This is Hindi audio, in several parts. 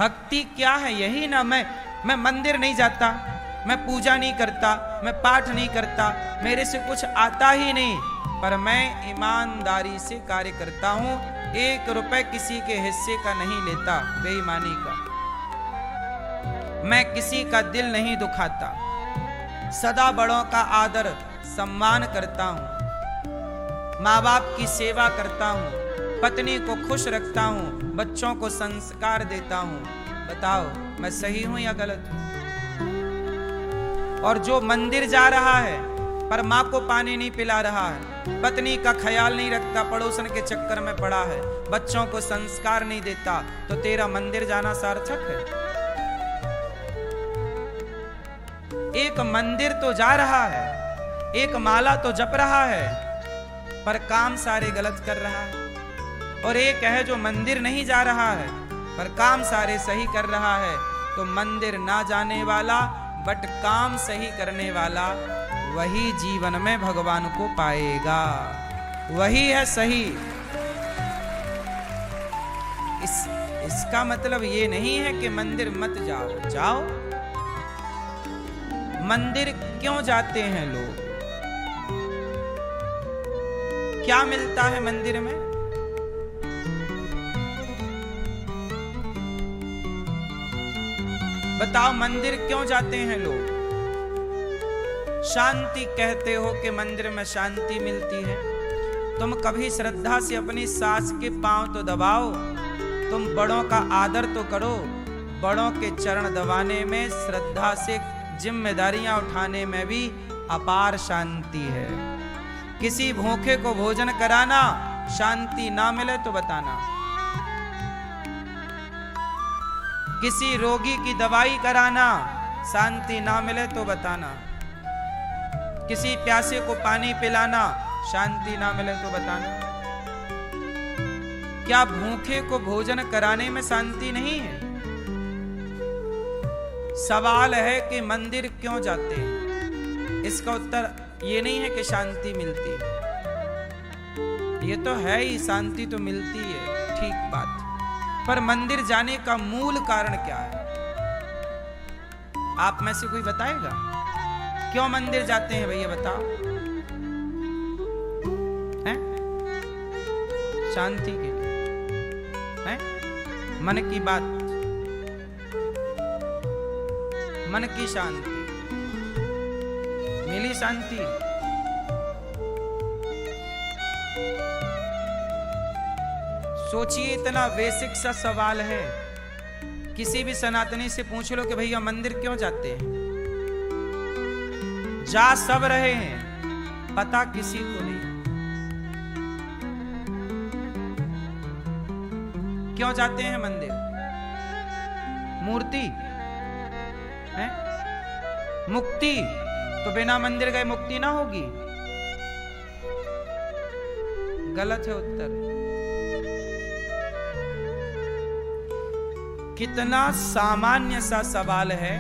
भक्ति क्या है? यही ना, मैं मंदिर नहीं जाता, मैं पूजा नहीं करता, मैं पाठ नहीं करता, मेरे से कुछ आता ही नहीं, पर मैं ईमानदारी से कार्य करता हूं, 1 रुपए किसी के हिस्से का नहीं लेता, बेईमानी का, मैं किसी का दिल नहीं दुखाता, सदा बड़ों का आदर सम्मान करता हूं, माँ बाप की सेवा करता हूं, पत्नी को खुश रखता हूं, बच्चों को संस्कार देता हूं। बताओ मैं सही हूं या गलत हूं? और जो मंदिर जा रहा है पर माँ को पानी नहीं पिला रहा है, पत्नी का ख्याल नहीं रखता, पड़ोसन के चक्कर में पड़ा है, बच्चों को संस्कार नहीं देता, तो तेरा मंदिर जाना सार्थक है? एक मंदिर तो जा रहा है, एक माला तो जप रहा है, पर काम सारे गलत कर रहा है। और एक है जो मंदिर नहीं जा रहा है पर काम सारे सही कर रहा है। तो मंदिर ना जाने वाला बट काम सही करने वाला, वही जीवन में भगवान को पाएगा, वही है सही। इसका मतलब ये नहीं है कि मंदिर मत जाओ, जाओ। मंदिर क्यों जाते हैं लोग? क्या मिलता है मंदिर में? बताओ, मंदिर क्यों जाते हैं लोग? शांति कहते हो कि मंदिर में शांति मिलती है। तुम कभी श्रद्धा से अपनी सास के पांव तो दबाओ, तुम बड़ों का आदर तो करो। बड़ों के चरण दबाने में, श्रद्धा से जिम्मेदारियां उठाने में भी अपार शांति है। किसी भूखे को भोजन कराना, शांति ना मिले तो बताना। किसी रोगी की दवाई कराना, शांति ना मिले तो बताना। किसी प्यासे को पानी पिलाना, शांति ना मिले तो बताना। क्या भूखे को भोजन कराने में शांति नहीं है? सवाल है कि मंदिर क्यों जाते हैं? इसका उत्तर ये नहीं है कि शांति मिलती है। ये तो है ही, शांति तो मिलती है, ठीक बात, पर मंदिर जाने का मूल कारण क्या है? आप में से कोई बताएगा? क्यों मंदिर जाते हैं भैया, बताओ। हैं? शांति के लिए, हैं? मन की बात, मन की शांति। मिली शांति? सोचिए, इतना बेसिक सा सवाल है। किसी भी सनातनी से पूछ लो कि भैया मंदिर क्यों जाते हैं? जा सब रहे हैं, पता किसी को नहीं। क्यों जाते हैं मंदिर? मूर्ति है? मुक्ति? तो बिना मंदिर गए मुक्ति ना होगी? गलत है उत्तर। कितना सामान्य सा सवाल है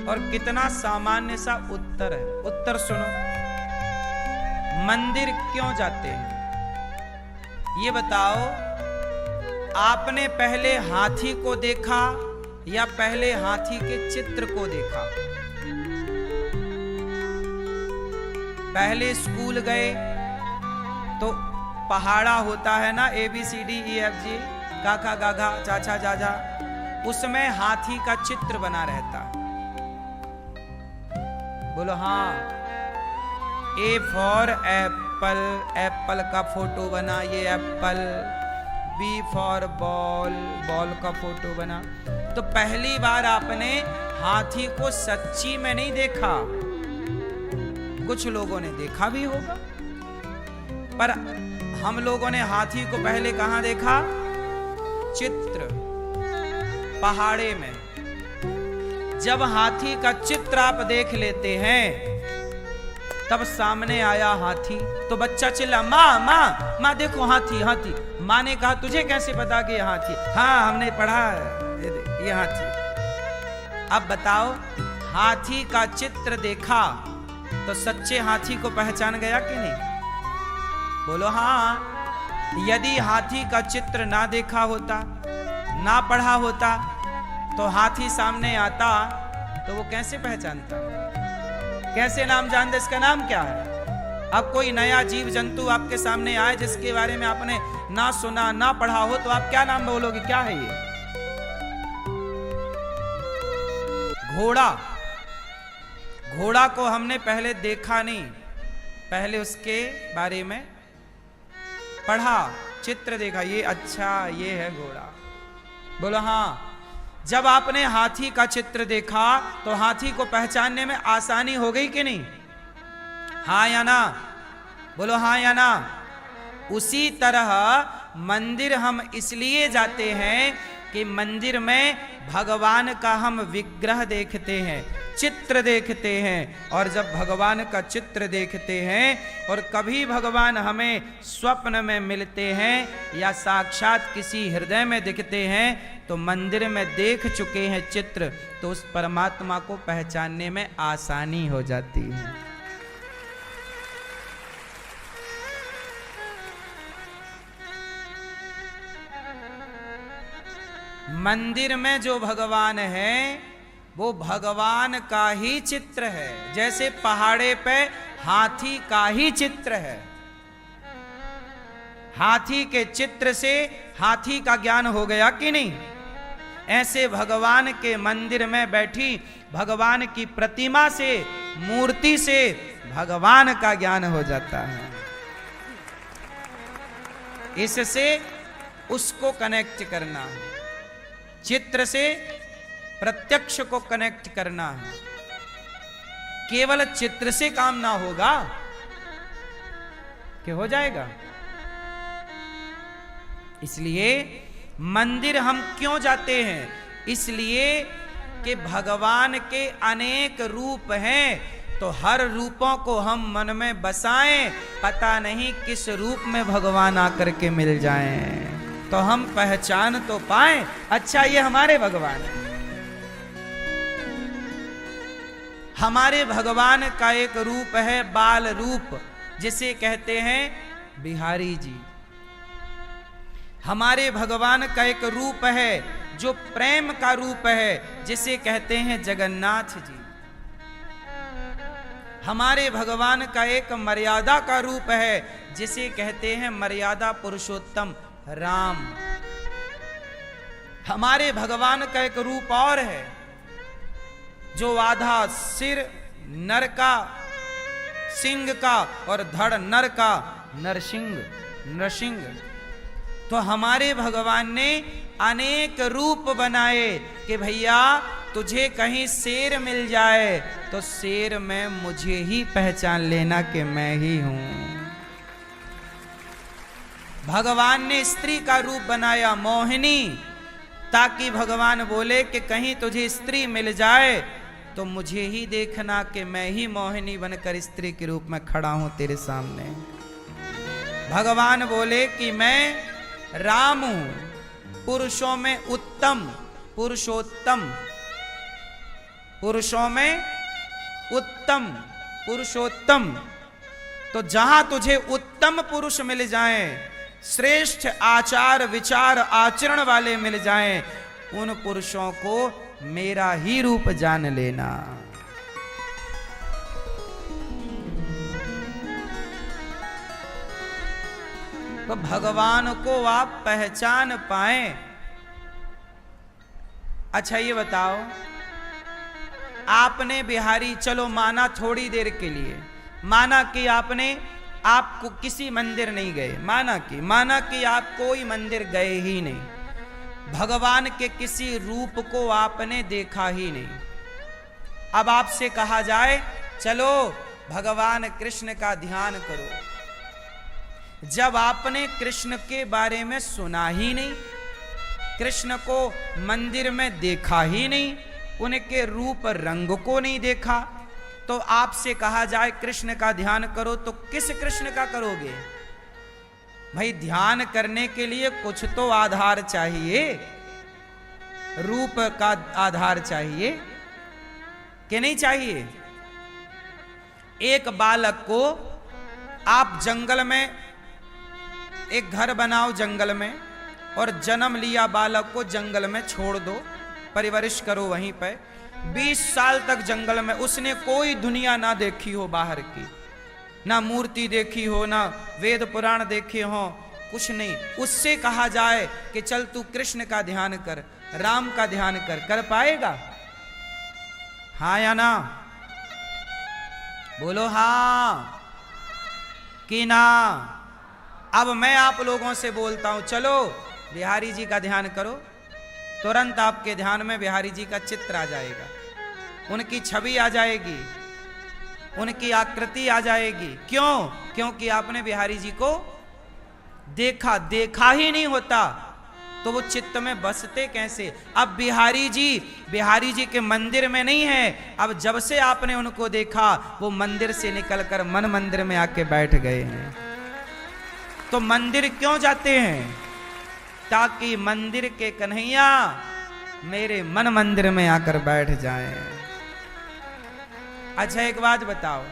और कितना सामान्य सा उत्तर है। उत्तर सुनो, मंदिर क्यों जाते हैं? ये बताओ, आपने पहले हाथी को देखा या पहले हाथी के चित्र को देखा? पहले स्कूल गए तो पहाड़ा होता है ना, ABCDEFG, काका गागा चाचा जाजा, उसमें हाथी का चित्र बना रहता। बोलो हाँ। A फॉर एप्पल, एप्पल का फोटो बना, ये Apple. B for ball, ball का फोटो बना। तो पहली बार आपने हाथी को सच्ची में नहीं देखा, कुछ लोगों ने देखा भी होगा, पर हम लोगों ने हाथी को पहले कहां देखा? चित्र, पहाड़े में। जब हाथी का चित्र आप देख लेते हैं, तब सामने आया हाथी, तो बच्चा चिल्ला, माँ माँ माँ देखो हाथी हाथी। माँ ने कहा, तुझे कैसे पता कि ये हाथी? हाँ हमने पढ़ा है, ये हाथी। अब बताओ, हाथी का चित्र देखा तो सच्चे हाथी को पहचान गया कि नहीं? बोलो हाँ। यदि हाथी का चित्र ना देखा होता, ना पढ़ा होता, तो हाथी सामने आता तो वो कैसे पहचानता, कैसे नाम जानता, इसका नाम क्या है? अब कोई नया जीव जंतु आपके सामने आए जिसके बारे में आपने ना सुना ना पढ़ा हो, तो आप क्या नाम बोलोगे? क्या है ये? घोड़ा। घोड़ा को हमने पहले देखा नहीं, पहले उसके बारे में पढ़ा, चित्र देखा, ये अच्छा ये है घोड़ा। बोलो हाँ। जब आपने हाथी का चित्र देखा तो हाथी को पहचानने में आसानी हो गई कि नहीं? हाँ या ना? बोलो हाँ या ना? उसी तरह मंदिर हम इसलिए जाते हैं कि मंदिर में भगवान का हम विग्रह देखते हैं, चित्र देखते हैं। और जब भगवान का चित्र देखते हैं और कभी भगवान हमें स्वप्न में मिलते हैं या साक्षात किसी हृदय में दिखते हैं, तो मंदिर में देख चुके हैं चित्र, तो उस परमात्मा को पहचानने में आसानी हो जाती है। मंदिर में जो भगवान है वो भगवान का ही चित्र है, जैसे पहाड़े पे हाथी का ही चित्र है। हाथी के चित्र से हाथी का ज्ञान हो गया कि नहीं? ऐसे भगवान के मंदिर में बैठी भगवान की प्रतिमा से, मूर्ति से भगवान का ज्ञान हो जाता है। इससे उसको कनेक्ट करना है, चित्र से प्रत्यक्ष को कनेक्ट करना है। केवल चित्र से काम ना होगा कि हो जाएगा। इसलिए मंदिर हम क्यों जाते हैं? इसलिए कि भगवान के अनेक रूप हैं, तो हर रूपों को हम मन में बसाएं, पता नहीं किस रूप में भगवान आकर के मिल जाएं, तो हम पहचान तो पाएं, अच्छा ये हमारे भगवान है। हमारे भगवान का एक रूप है बाल रूप, जिसे कहते हैं बिहारी जी। हमारे भगवान का एक रूप है जो प्रेम का रूप है, जिसे कहते हैं जगन्नाथ जी। हमारे भगवान का एक मर्यादा का रूप है, जिसे कहते हैं मर्यादा पुरुषोत्तम राम। हमारे भगवान का एक रूप और है जो आधा सिर नर का, सिंह का, और धड़ नर का, नरसिंह। तो हमारे भगवान ने अनेक रूप बनाए कि भैया तुझे कहीं शेर मिल जाए तो शेर में मुझे ही पहचान लेना कि मैं ही हूं। भगवान ने स्त्री का रूप बनाया मोहिनी, ताकि भगवान बोले कि कहीं तुझे स्त्री मिल जाए तो मुझे ही देखना कि मैं ही मोहिनी बनकर स्त्री के रूप में खड़ा हूं तेरे सामने। भगवान बोले कि मैं राम हूं, पुरुषों में उत्तम, पुरुषोत्तम, पुरुषों में उत्तम, पुरुषोत्तम। तो जहां तुझे उत्तम पुरुष मिल जाएं, श्रेष्ठ आचार विचार आचरण वाले मिल जाएं, उन पुरुषों को मेरा ही रूप जान लेना। तो भगवान को आप पहचान पाएं। अच्छा ये बताओ, आपने बिहारी, चलो माना थोड़ी देर के लिए, माना कि आपको किसी मंदिर नहीं गए, माना कि आप कोई मंदिर गए ही नहीं, भगवान के किसी रूप को आपने देखा ही नहीं। अब आपसे कहा जाए चलो भगवान कृष्ण का ध्यान करो, जब आपने कृष्ण के बारे में सुना ही नहीं, कृष्ण को मंदिर में देखा ही नहीं, उनके रूप रंग को नहीं देखा, तो आपसे कहा जाए कृष्ण का ध्यान करो तो किस कृष्ण का करोगे? भाई ध्यान करने के लिए कुछ तो आधार चाहिए, रूप का आधार चाहिए कि नहीं चाहिए? एक बालक को आप जंगल में, एक घर बनाओ जंगल में, और जन्म लिया बालक को जंगल में छोड़ दो, परिवरिश करो वहीं पे। 20 साल तक जंगल में, उसने कोई दुनिया ना देखी हो बाहर की, ना मूर्ति देखी हो, ना वेद पुराण देखे हो, कुछ नहीं। उससे कहा जाए कि चल तू कृष्ण का ध्यान कर, राम का ध्यान कर पाएगा? हाँ या ना? बोलो हाँ कि ना। अब मैं आप लोगों से बोलता हूं, चलो बिहारी जी का ध्यान करो, तुरंत आपके ध्यान में बिहारी जी का चित्र आ जाएगा, उनकी छवि आ जाएगी, उनकी आकृति आ जाएगी। क्यों? क्योंकि आपने बिहारी जी को देखा ही नहीं होता तो वो चित्त में बसते कैसे? अब बिहारी जी के मंदिर में नहीं है, अब जब से आपने उनको देखा वो मंदिर से निकलकर मन मंदिर में आके बैठ गए हैं। तो मंदिर क्यों जाते हैं? ताकि मंदिर के कन्हैया मेरे मन मंदिर में आकर बैठ जाएं। अच्छा एक बात बताओ,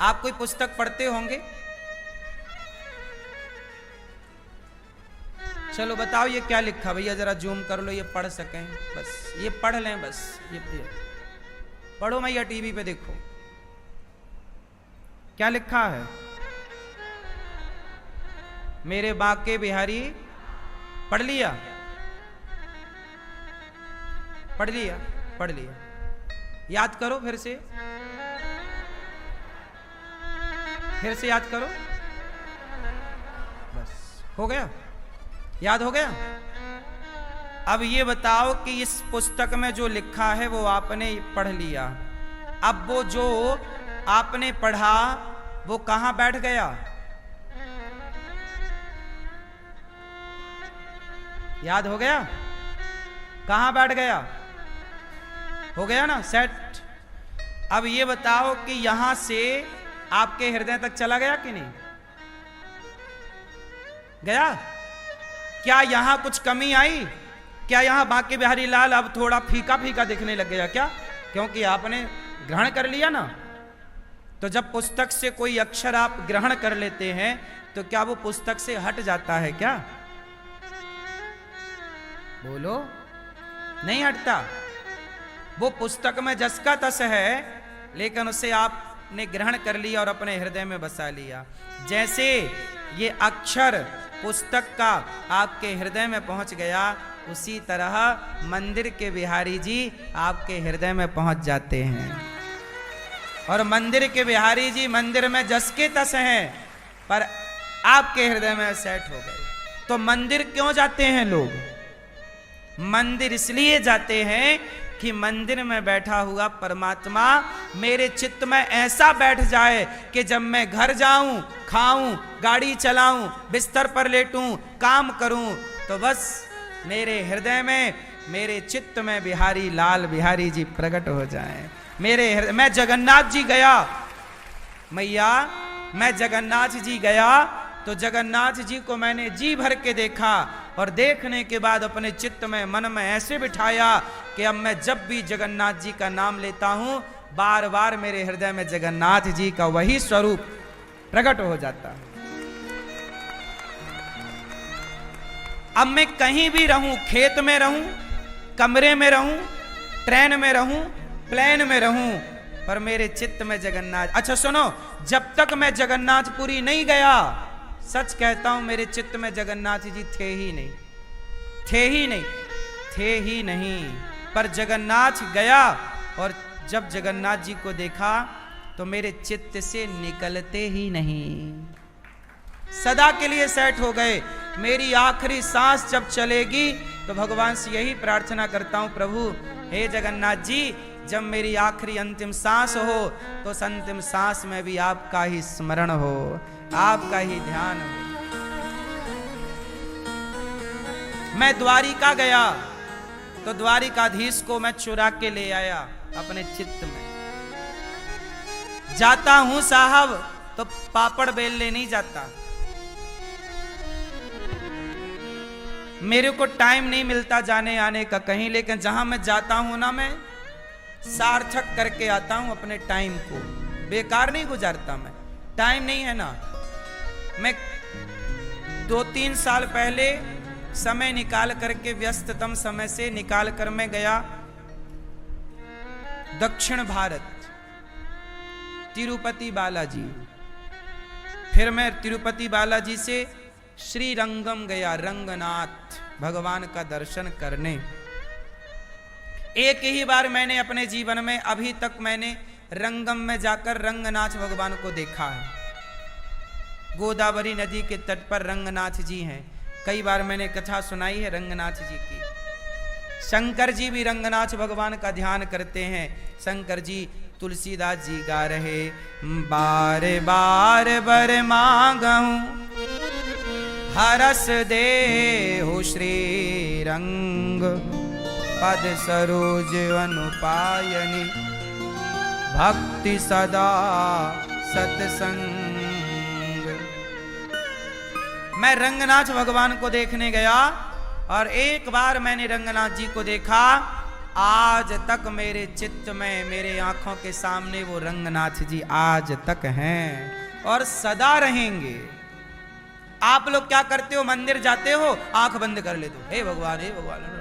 आप कोई पुस्तक पढ़ते होंगे? चलो बताओ ये क्या लिखा? भैया जरा जूम कर लो, ये पढ़ सकें, बस ये पढ़ लें, बस ये पढ़ो भैया, टीवी पे देखो क्या लिखा है। मेरे बाके बिहारी, पढ़ लिया? पढ़ लिया? पढ़ लिया? याद करो फिर से याद करो, बस हो गया, याद हो गया। अब ये बताओ कि इस पुस्तक में जो लिखा है वो आपने पढ़ लिया, अब वो जो आपने पढ़ा वो कहां बैठ गया? याद हो गया? कहां बैठ गया? हो गया ना सेट? अब ये बताओ कि यहां से आपके हृदय तक चला गया कि नहीं गया? क्या यहां कुछ कमी आई? क्या यहां बांके बिहारी लाल अब थोड़ा फीका फीका दिखने लग गया क्या? क्योंकि आपने ग्रहण कर लिया ना। तो जब पुस्तक से कोई अक्षर आप ग्रहण कर लेते हैं तो क्या वो पुस्तक से हट जाता है क्या? बोलो, नहीं हटता। वो पुस्तक में जस का तस है, लेकिन उसे आपने ग्रहण कर लिया और अपने हृदय में बसा लिया। जैसे ये अक्षर पुस्तक का आपके हृदय में पहुंच गया, उसी तरह मंदिर के बिहारी जी आपके हृदय में पहुंच जाते हैं। और मंदिर के बिहारी जी मंदिर में जस के तस हैं, पर आपके हृदय में सेट हो गए। तो मंदिर क्यों जाते हैं लोग? मंदिर इसलिए जाते हैं कि मंदिर में बैठा हुआ परमात्मा मेरे चित्त में ऐसा बैठ जाए कि जब मैं घर जाऊं, खाऊं, गाड़ी चलाऊं, बिस्तर पर लेटूं, काम करूं, तो बस मेरे हृदय में, मेरे चित्त में बिहारी लाल बिहारी जी प्रकट हो जाएं। मैं जगन्नाथ जी गया, मैया मैं जगन्नाथ जी गया तो जगन्नाथ जी को मैंने जी भर के देखा, और देखने के बाद अपने चित्त में, मन में ऐसे बिठाया कि अब मैं जब भी जगन्नाथ जी का नाम लेता हूं, बार बार मेरे हृदय में जगन्नाथ जी का वही स्वरूप प्रकट हो जाता है। अब मैं कहीं भी रहूं, खेत में रहूं, कमरे में रहूं, ट्रेन में रहूं, प्लेन में रहूं, पर मेरे चित्त में जगन्नाथ। अच्छा सुनो, जब तक मैं जगन्नाथपुरी नहीं गया, सच कहता हूं मेरे चित्त में जगन्नाथ जी थे ही नहीं। पर जगन्नाथ गया और जब जगन्नाथ जी को देखा तो मेरे चित्त से निकलते ही नहीं, सदा के लिए सेट हो गए। मेरी आखिरी सांस जब चलेगी तो भगवान से यही प्रार्थना करता हूं, प्रभु हे जगन्नाथ जी, जब मेरी आखिरी अंतिम सांस हो तो उस अंतिम सांस में भी आपका ही स्मरण हो, आपका ही ध्यान हो। मैं द्वारिका गया तो द्वारिकाधीश को मैं चुरा के ले आया अपने चित्त में। जाता हूं साहब तो पापड़ बेलने नहीं जाता, मेरे को टाइम नहीं मिलता जाने आने का कहीं, लेकिन जहां मैं जाता हूं ना, मैं सार्थक करके आता हूं अपने टाइम को, बेकार नहीं गुजारता। मैं टाइम नहीं है ना, मैं 2-3 साल पहले समय निकाल करके, व्यस्ततम समय से निकाल कर मैं गया दक्षिण भारत, तिरुपति बालाजी। फिर मैं तिरुपति बालाजी से श्रीरंगम गया, रंगनाथ भगवान का दर्शन करने। एक ही बार मैंने अपने जीवन में अभी तक मैंने रंगम में जाकर रंगनाथ भगवान को देखा है। गोदावरी नदी के तट पर रंगनाथ जी हैं। कई बार मैंने कथा सुनाई है रंगनाथ जी की। शंकर जी भी रंगनाथ भगवान का ध्यान करते हैं। शंकर जी, तुलसीदास जी गा रहे, बार बार बर मांगहूं हरस दे हो श्री रंग, पद सरोज अनुपायनी, भक्ति सदा सत्संग। मैं रंगनाथ भगवान को देखने गया और एक बार मैंने रंगनाथ जी को देखा। आज तक मेरे चित्त में, मेरे आंखों के सामने वो रंगनाथ जी आज तक हैं और सदा रहेंगे। आप लोग क्या करते हो? मंदिर जाते हो, आंख बंद कर लेते हो, हे भगवान हे भगवान।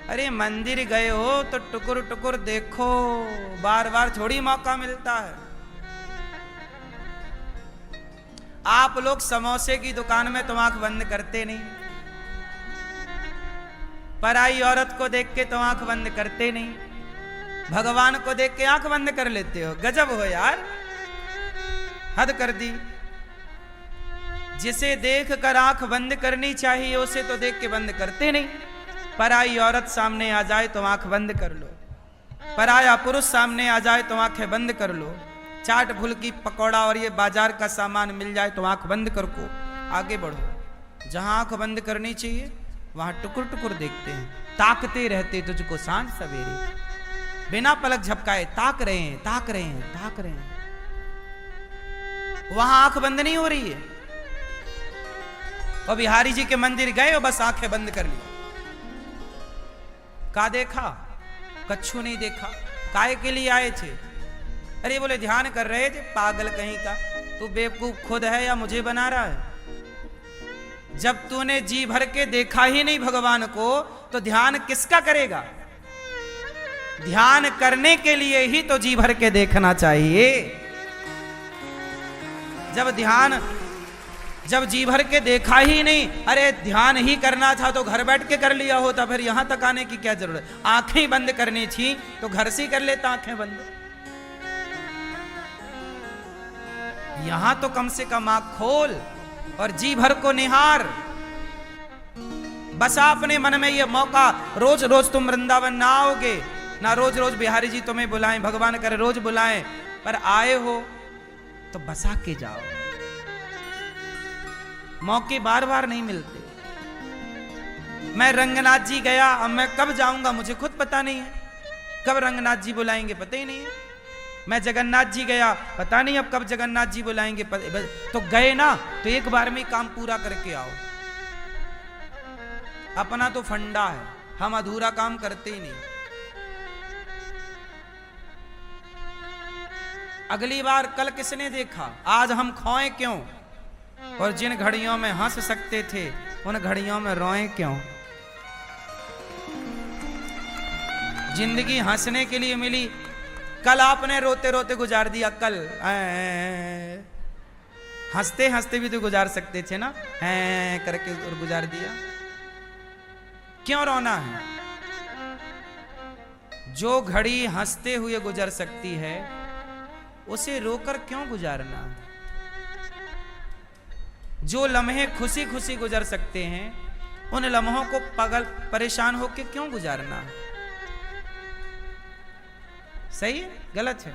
अरे मंदिर गए हो तो टुकुर टुकुर देखो, बार बार थोड़ी मौका मिलता है। आप लोग समोसे की दुकान में तो आंख बंद करते नहीं, पराई औरत को देख के तो आंख बंद करते नहीं, भगवान को देख के आंख बंद कर लेते हो। गजब हो यार, हद कर दी। जिसे देख कर आंख बंद करनी चाहिए उसे तो देख के बंद करते नहीं। पराई औरत सामने आ जाए तो आंख बंद कर लो, पराया पुरुष सामने आ जाए तो आंखें बंद कर लो। चाट फुल्की पकौड़ा और ये बाजार का सामान मिल जाए तो आंख बंद कर को आगे बढ़ो। जहां आंख बंद करनी चाहिए वहां टुकुर टुकुर देखते हैं, ताकते रहते तुझको सांझ सवेरे, बिना पलक झपकाए ताक रहे हैं, ताक रहे हैं, ताक रहे हैं। वहां आंख बंद नहीं हो रही है। और बिहारी जी के मंदिर गए और बस आंखें बंद कर ली। का देखा? कच्छू नहीं देखा। काय के लिए आए थे? अरे बोले ध्यान कर रहे थे। पागल कहीं का, तू बेवकूफ खुद है या मुझे बना रहा है? जब तूने जी भर के देखा ही नहीं भगवान को तो ध्यान किसका करेगा? ध्यान करने के लिए ही तो जी भर के देखना चाहिए। जब जी भर के देखा ही नहीं, अरे ध्यान ही करना था तो घर बैठ के कर लिया होता, फिर यहां तक आने की क्या जरूरत? आंखें बंद करनी थी तो घर से ही कर लेता आंखें बंद। यहां तो कम से कम आंख खोल और जी भर को निहार। बस आपने मन में ये मौका, रोज रोज तुम वृंदावन ना आओगे, ना रोज रोज बिहारी जी तुम्हें बुलाएं, भगवान करे रोज बुलाएं, पर आए हो तो बसा के जाओ। मौके बार बार नहीं मिलते। मैं रंगनाथ जी गया, अब मैं कब जाऊंगा मुझे खुद पता नहीं है। कब रंगनाथ जी बुलाएंगे पता ही नहीं है। मैं जगन्नाथ जी गया, पता नहीं अब कब जगन्नाथ जी बुलाएंगे। तो गए ना तो एक बार में काम पूरा करके आओ। अपना तो फंडा है, हम अधूरा काम करते ही नहीं। अगली बार कल किसने देखा? आज हम खोए क्यों? और जिन घड़ियों में हंस सकते थे उन घड़ियों में रोए क्यों? जिंदगी हंसने के लिए मिली, कल आपने रोते रोते गुजार दिया। कल हंसते हंसते भी तो गुजार सकते थे ना, करके और गुजार दिया। क्यों रोना है? जो घड़ी हंसते हुए गुजर सकती है उसे रोकर क्यों गुजारना? जो लम्हे खुशी खुशी गुजर सकते हैं उन लम्हों को परेशान होकर क्यों गुजारना? सही है गलत है?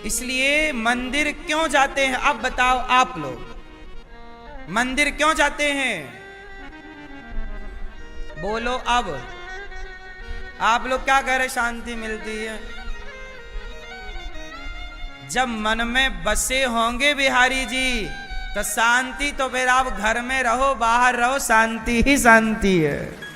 इसलिए मंदिर क्यों जाते हैं? अब बताओ आप लोग, मंदिर क्यों जाते हैं? बोलो अब। आप लोग क्या कह रहे? शांति मिलती है। जब मन में बसे होंगे बिहारी जी तो शांति, तो फिर आप घर में रहो बाहर रहो, शांति ही शांति है।